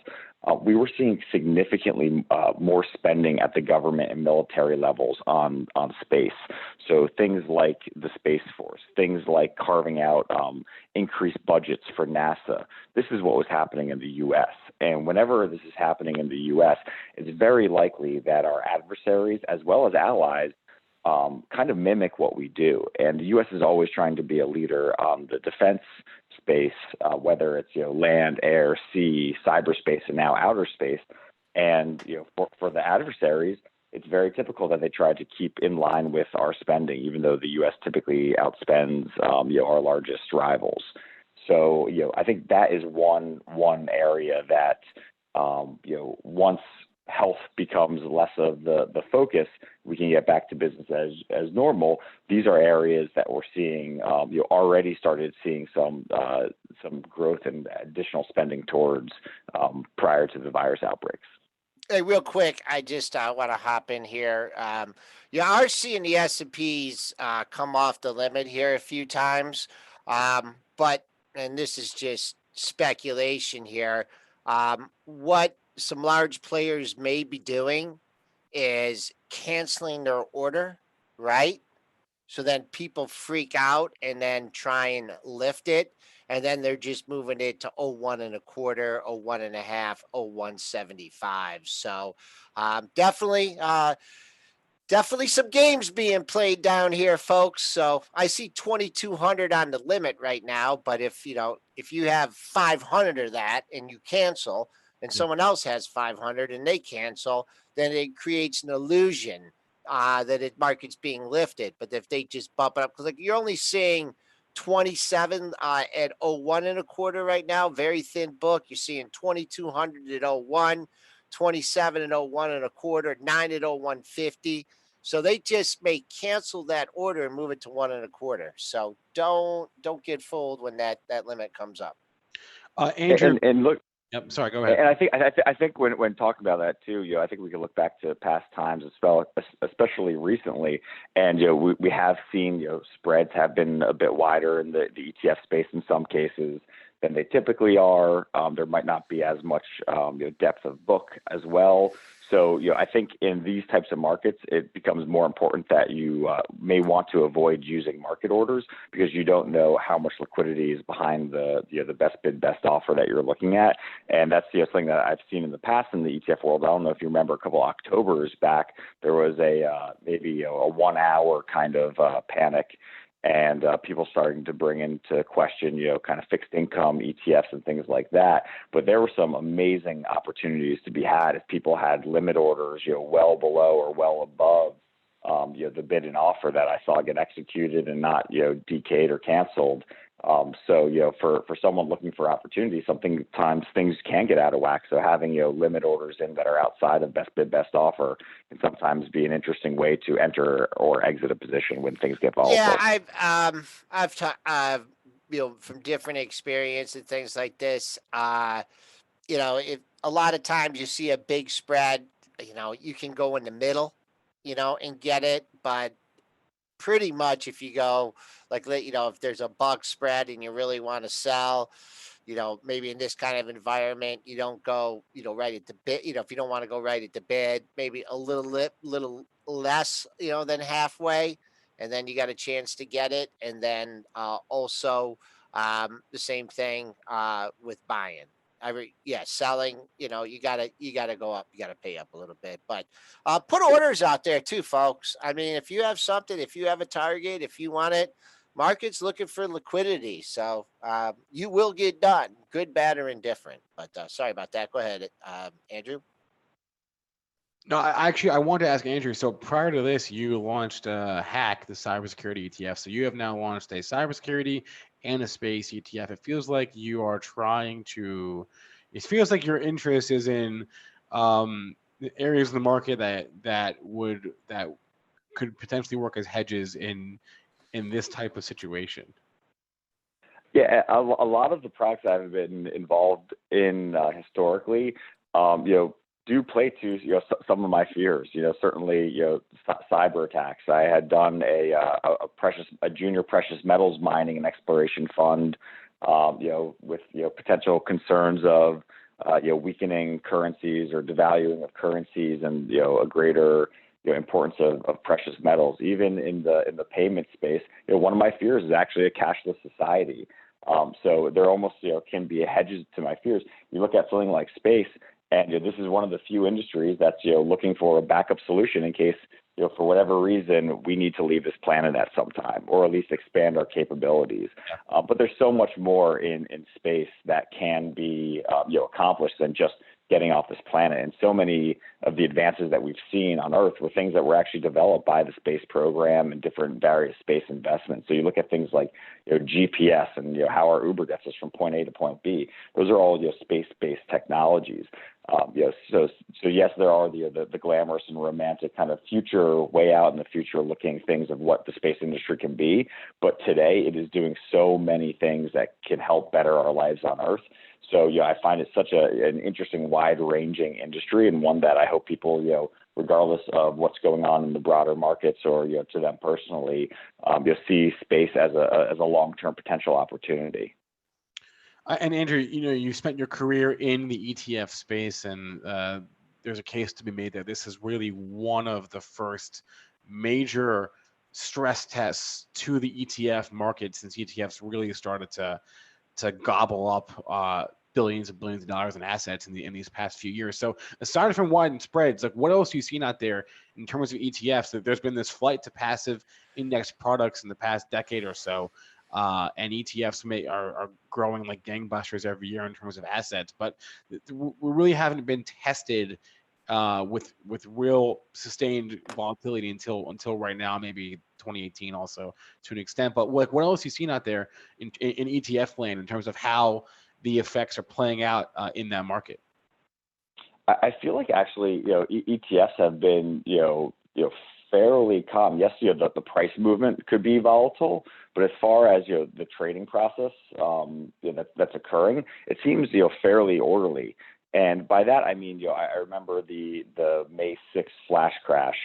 we were seeing significantly more spending at the government and military levels on space. So things like the Space Force, things like carving out increased budgets for NASA. This is what was happening in the U.S. And whenever this is happening in the U.S., it's very likely that our adversaries, as well as allies, kind of mimic what we do. And the U.S. is always trying to be a leader on the defense space, whether it's land, air, sea, cyberspace, and now outer space. And for the adversaries, it's very typical that they try to keep in line with our spending, even though the U.S. typically outspends our largest rivals. So I think that is one area that once health becomes less of the focus, we can get back to business as normal. These are areas that we're seeing already started seeing some growth and additional spending towards prior to the virus outbreaks. Hey, real quick, I just want to hop in here. You are seeing the S&Ps come off the limit here a few times, but this is just speculation here. What some large players may be doing is canceling their order, right? So then people freak out and then try and lift it. And then they're just moving it to 01 and a quarter, 01 and a half, 0175. So definitely some games being played down here, folks. So I see 2,200 on the limit right now. But if you have 500 of that and you cancel, and someone else has 500 and they cancel, then it creates an illusion that the market's being lifted. But if they just bump it up, because you're only seeing 27 at 01 and a quarter right now, very thin book. You're seeing 2,200 at 01, 27 at 01 and a quarter, 9 at 0150. So they just may cancel that order and move it to 1 and a quarter. So don't get fooled when that limit comes up. Andrew, and look. Yep. Sorry. Go ahead. And I think when talking about that too, I think we can look back to past times as well, especially recently, and we have seen spreads have been a bit wider in the ETF space in some cases than they typically are. There might not be as much depth of book as well. So I think in these types of markets, it becomes more important that you may want to avoid using market orders, because you don't know how much liquidity is behind the best bid, best offer that you're looking at. And that's something that I've seen in the past in the ETF world. I don't know if you remember a couple of Octobers back, there was maybe a 1 hour kind of panic. And people starting to bring into question, kind of fixed income ETFs and things like that. But there were some amazing opportunities to be had if people had limit orders, well below or well above the bid and offer that I saw get executed and not, decayed or canceled. So, for someone looking for opportunity, sometimes things can get out of whack. So having, limit orders in that are outside of best bid, best offer can sometimes be an interesting way to enter or exit a position when things get volatile. Yeah, I've talked, from different experience and things like this, if a lot of times you see a big spread, you can go in the middle, and get it, but pretty much if you go if there's a buck spread and you really want to sell, maybe in this kind of environment, you don't go, right at the bid, if you don't want to go right at the bid, maybe a little less, than halfway, and then you got a chance to get it. And then also the same thing with buying. Selling, you gotta go up, you gotta pay up a little bit, but put orders out there too, folks. I mean, if you have something, if you have a target, if you want it, market's looking for liquidity. So you will get done, good, bad, or indifferent. But sorry about that. Go ahead, Andrew. No, I wanted to ask Andrew. So prior to this, you launched Hack, the cybersecurity ETF. So you have now launched a cybersecurity and a space ETF. It feels like you are trying to. It feels like your interest is in areas of the market that could potentially work as hedges in this type of situation. Yeah, a lot of the products I've been involved in historically, do play to some of my fears. Certainly cyber attacks. I had done a junior precious metals mining and exploration fund, with potential concerns of weakening currencies or devaluing of currencies, and a greater importance of precious metals. Even in the payment space, one of my fears is actually a cashless society. So there almost can be hedges to my fears. You look at something like space. And this is one of the few industries that's looking for a backup solution in case for whatever reason we need to leave this planet at some time, or at least expand our capabilities. But there's so much more in space that can be accomplished than just getting off this planet. And so many of the advances that we've seen on Earth were things that were actually developed by the space program and different various space investments. So you look at things like GPS and how our Uber gets us from point A to point B. Those are all space-based technologies. So yes, there are the glamorous and romantic kind of future, way out in the future looking things of what the space industry can be. But today it is doing so many things that can help better our lives on Earth. So I find it such an interesting, wide-ranging industry, and one that I hope people, regardless of what's going on in the broader markets or to them personally, see space as a long-term potential opportunity. And Andrew, you spent your career in the ETF space, and there's a case to be made that this is really one of the first major stress tests to the ETF market since ETFs really started to gobble up billions and billions of dollars in assets in these past few years. So aside from widened spreads, like what else have you seen out there in terms of ETFs? That there's been this flight to passive index products in the past decade or so. And ETFs are growing like gangbusters every year in terms of assets, but we really haven't been tested with real sustained volatility until right now, maybe 2018 also to an extent. But what else have you seen out there in ETF land in terms of how the effects are playing out in that market? I feel like actually, ETFs have been, fairly calm. Yes, the price movement could be volatile, but as far as the trading process that's occurring, it seems fairly orderly. And by that I mean I remember the May 6th flash crash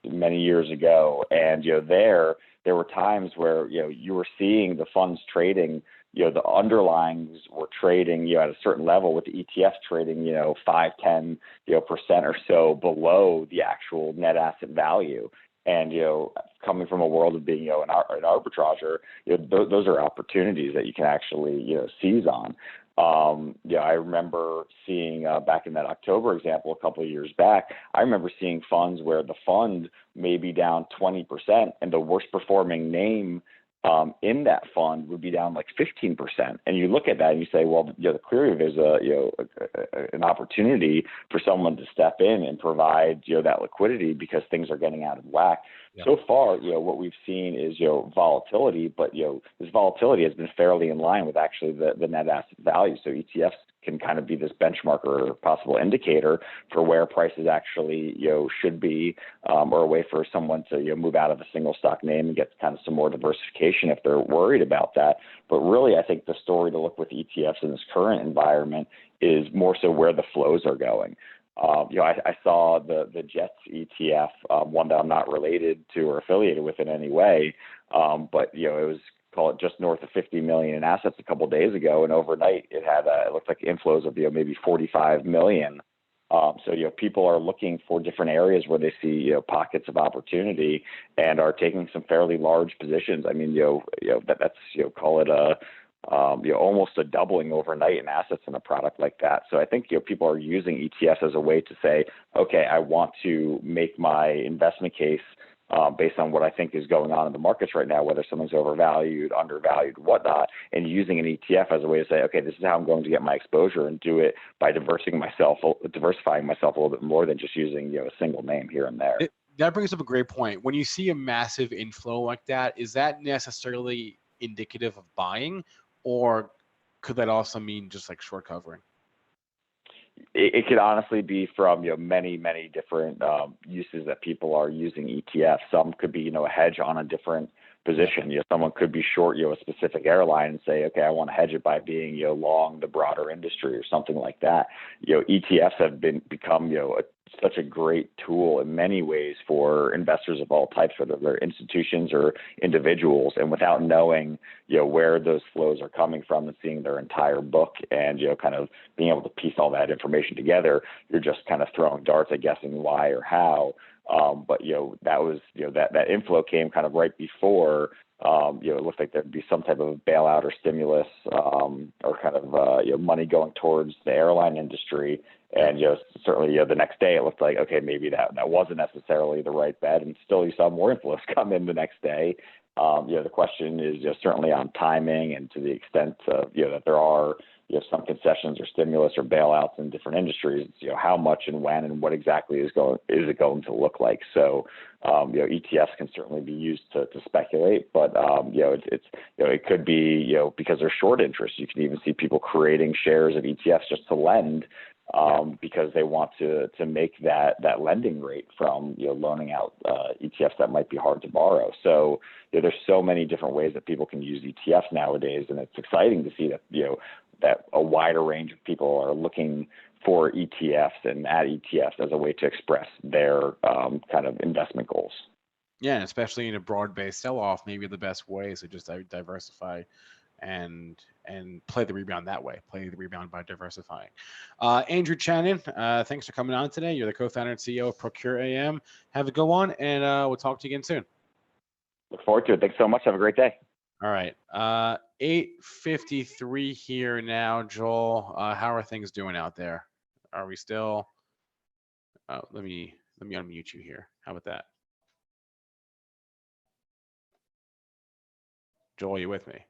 many years ago, and there were times where you were seeing the funds trading. The underlyings were trading, at a certain level, with the ETF trading, 5-10% or so below the actual net asset value. And, coming from a world of being, an arbitrager, those are opportunities that you can actually, seize on. I remember seeing back in that October example a couple of years back, I remember seeing funds where the fund may be down 20% and the worst performing name in that fund would be down like 15%. And you look at that and you say, well, clearly there's an opportunity for someone to step in and provide, that liquidity because things are getting out of whack. Yeah. So far, what we've seen is, volatility, but, this volatility has been fairly in line with actually the net asset value. So ETFs can kind of be this benchmark or possible indicator for where prices actually, should be, or a way for someone to, move out of a single stock name and get kind of some more diversification if they're worried about that. But really, I think the story to look with ETFs in this current environment is more so where the flows are going. I saw the Jets ETF, one that I'm not related to or affiliated with in any way, but, it was, call it just north of 50 million in assets a couple of days ago, and overnight it had it looked like inflows of maybe 45 million. So people are looking for different areas where they see pockets of opportunity and are taking some fairly large positions. I mean that's call it a almost a doubling overnight in assets in a product like that. So I think people are using ETFs as a way to say, okay, I want to make my investment case based on what I think is going on in the markets right now, whether something's overvalued, undervalued, whatnot, and using an ETF as a way to say, okay, this is how I'm going to get my exposure and do it by diversifying myself a little bit more than just using a single name here and there. That brings up a great point. When you see a massive inflow like that, is that necessarily indicative of buying, or could that also mean just like short covering? It could honestly be from many different uses that people are using ETFs. Some could be a hedge on a different position. Someone could be short a specific airline and say, okay, I want to hedge it by being long the broader industry or something like that. ETFs have become such a great tool in many ways for investors of all types, whether they're institutions or individuals. And without knowing where those flows are coming from and seeing their entire book and kind of being able to piece all that information together, you're just kind of throwing darts at guessing why or how. But that was that inflow came kind of right before it looked like there'd be some type of bailout or stimulus or kind of money going towards the airline industry. And certainly the next day it looked like, okay, maybe that wasn't necessarily the right bet, and still you saw more inflows come in the next day. The question is certainly on timing and to the extent that there are some concessions or stimulus or bailouts in different industries. How much and when and what exactly is it going to look like? So ETFs can certainly be used to speculate, but it could be because there's short interest. You can even see people creating shares of ETFs just to lend. Because they want to make that lending rate from loaning out ETFs that might be hard to borrow. So there's so many different ways that people can use ETFs nowadays, and it's exciting to see that that a wider range of people are looking for ETFs and at ETFs as a way to express their kind of investment goals. Yeah, especially in a broad-based sell-off, maybe the best way is to just diversify and play the rebound that way. Play the rebound by diversifying. Andrew Chanin, thanks for coming on today. You're the co-founder and CEO of ProcureAM. Have a good one, and we'll talk to you again soon. Look forward to it. Thanks so much. Have a great day. All right. 8:53 here now, Joel. How are things doing out there? Are we still? Let me unmute you here. How about that? Joel, you with me?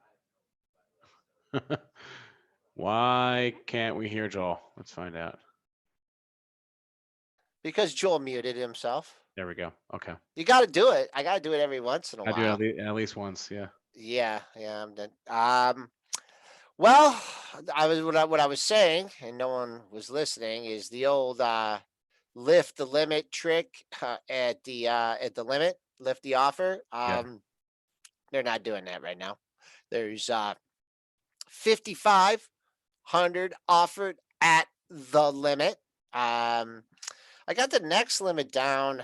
Why can't we hear Joel? Let's find out. Because Joel muted himself. There we go. Okay. You got to do it. I got to do it every once in a while. I do it at least once. Yeah. Yeah, I'm done. Well, what I was saying, and no one was listening, is the old lift the limit trick at the limit, lift the offer. They're not doing that right now. There's 5,500 offered at the limit. I got the next limit down.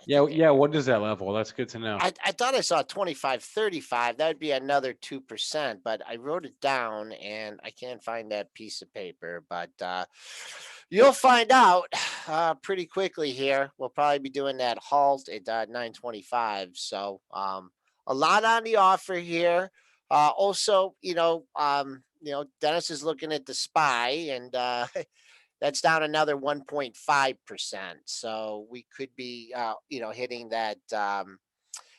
Yeah. What is that level? That's good to know. I thought I saw 25.35. That would be another 2%, but I wrote it down and I can't find that piece of paper. But you'll find out pretty quickly here. We'll probably be doing that halt at 9:25. So a lot on the offer here. Also, Dennis is looking at the SPY, and that's down another 1.5%. So we could be, hitting that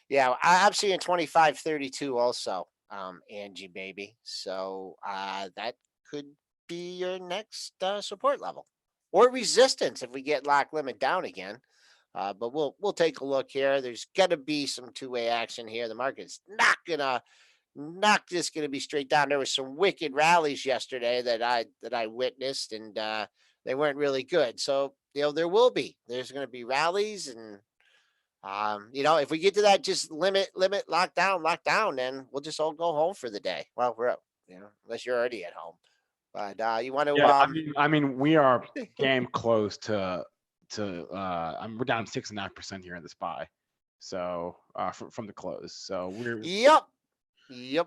Yeah, I'm seeing 25.32 also, Angie baby. So that could be your next support level or resistance if we get lock limit down again. But we'll take a look here. There's got to be some two-way action here. The market's not just gonna be straight down. There was some wicked rallies yesterday that I witnessed, and they weren't really good. So there's gonna be rallies, and if we get to that just limit, lock down, then we'll just all go home for the day. Well, unless you're already at home. But you want to Yeah, I mean, we are damn close to we're down 6.5% here in the SPY. So from the close. So Yep. we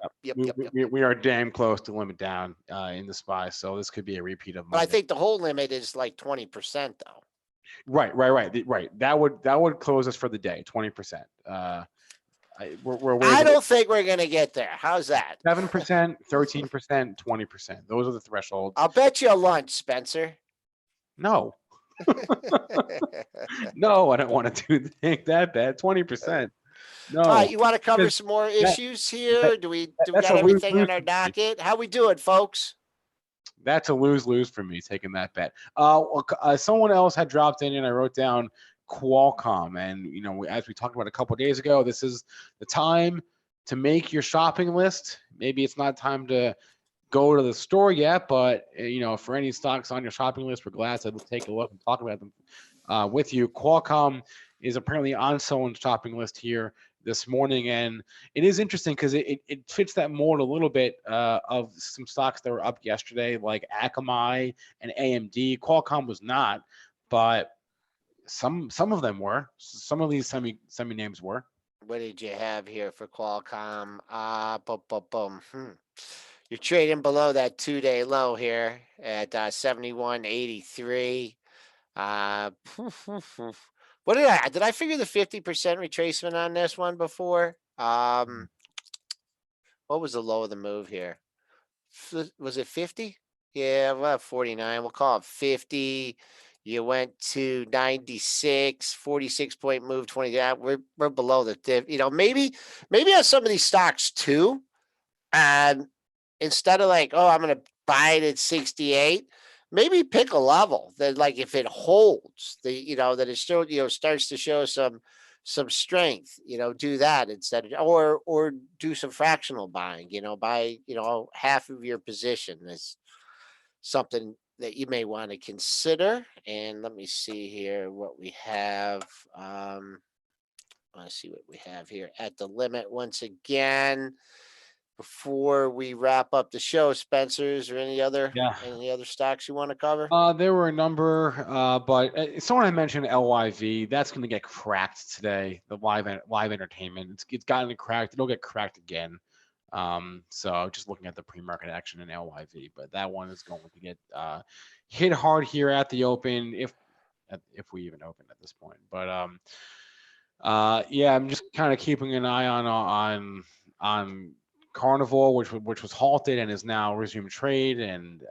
are damn close to limit down in the SPY. So this could be a repeat of But I Monday. think the whole limit is like 20% though. Right. That would close us for the day, 20%. We're way I don't think we're gonna get there. How's that? 7%, 13%, 20%. Those are the thresholds. I'll bet you a lunch, Spencer. No. No, I don't want to take that bet. 20%. No. All right, you want to cover Because some more issues here? Do we that's got a everything lose-lose on our for me. docket? How we doing, folks? That's a lose-lose for me taking that bet. Someone else had dropped in and I wrote down Qualcomm. And, as we talked about a couple of days ago, this is the time to make your shopping list. Maybe it's not time to go to the store yet, but, for any stocks on your shopping list, we're glad to take a look and talk about them with you. Qualcomm is apparently on someone's shopping list here this morning, and it is interesting because it fits that mold a little bit of some stocks that were up yesterday, like Akamai and AMD. Qualcomm was not, but some of them were. Some of these semi names were. What did you have here for Qualcomm? Boom. You're trading below that 2-day low here at 71.83. What did I figure the 50% retracement on this one before? What was the low of the move here? Was it 50? Yeah, well, 49. We'll call it 50. You went to 96, 46-point move, 20. Yeah, we're below the dip. Maybe on some of these stocks too. And instead of like, oh, I'm gonna buy it at 68. Maybe pick a level that, like, if it holds, that it still starts to show some strength. Do that instead of or do some fractional buying. Buy half of your position. Is something that you may want to consider. And let me see here what we have. Let's see what we have here at the limit once again. Before we wrap up the show, Spencer's or any other stocks you want to cover? There were a number, but someone had mentioned LYV. That's going to get cracked today. The live entertainment. It's gotten cracked. It'll get cracked again. So just looking at the pre-market action in LYV, but that one is going to get hit hard here at the open, if we even open at this point. But I'm just kind of keeping an eye on Carnival, which was halted and is now resumed trade, and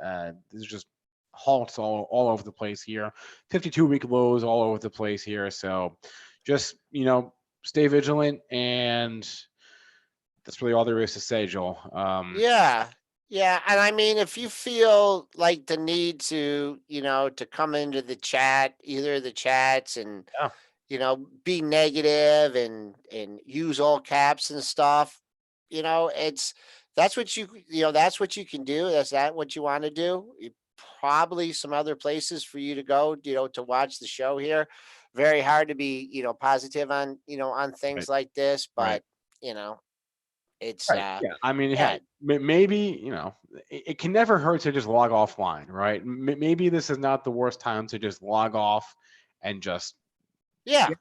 there's just halts all over the place here. 52-week lows all over the place here. So just stay vigilant, and that's really all there is to say, Joel. Yeah, and I mean, if you feel like the need to to come into the chat, either of the chats, and be negative and use all caps and stuff. That's what you can do. That's what you want to do. Probably some other places for you to go, to watch the show here. Very hard to be, positive on, on things like this, but it's I mean, maybe it can never hurt to just log offline, right? Maybe this is not the worst time to just log off and just get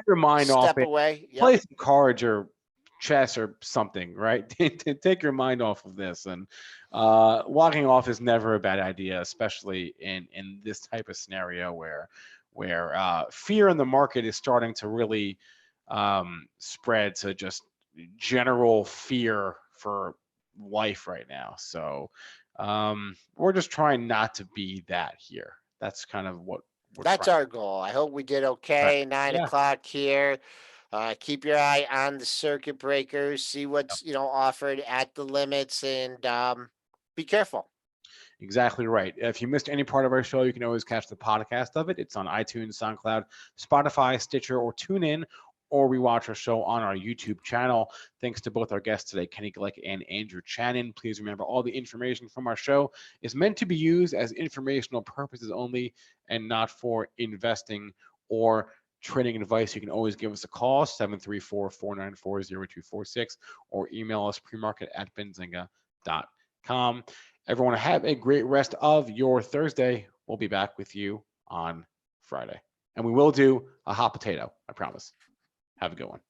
your mind off Step away. Play some cards or chess or something, right? Take your mind off of this. And logging off is never a bad idea, especially in this type of scenario where fear in the market is starting to really spread to just general fear for life right now. So we're just trying not to be that here. That's kind of what that's our goal. I hope we did okay. 9 o'clock here. Keep your eye on the circuit breakers, see what's, offered at the limits, and be careful. Exactly right. If you missed any part of our show, you can always catch the podcast of it. It's on iTunes, SoundCloud, Spotify, Stitcher, or TuneIn, or rewatch our show on our YouTube channel. Thanks to both our guests today, Kenny Glick and Andrew Chanin. Please remember, all the information from our show is meant to be used as informational purposes only and not for investing or trading advice. You can always give us a call, 734-494-0246, or email us premarket@benzinga.com. Everyone, have a great rest of your Thursday. We'll be back with you on Friday. And we will do a hot potato, I promise. Have a good one.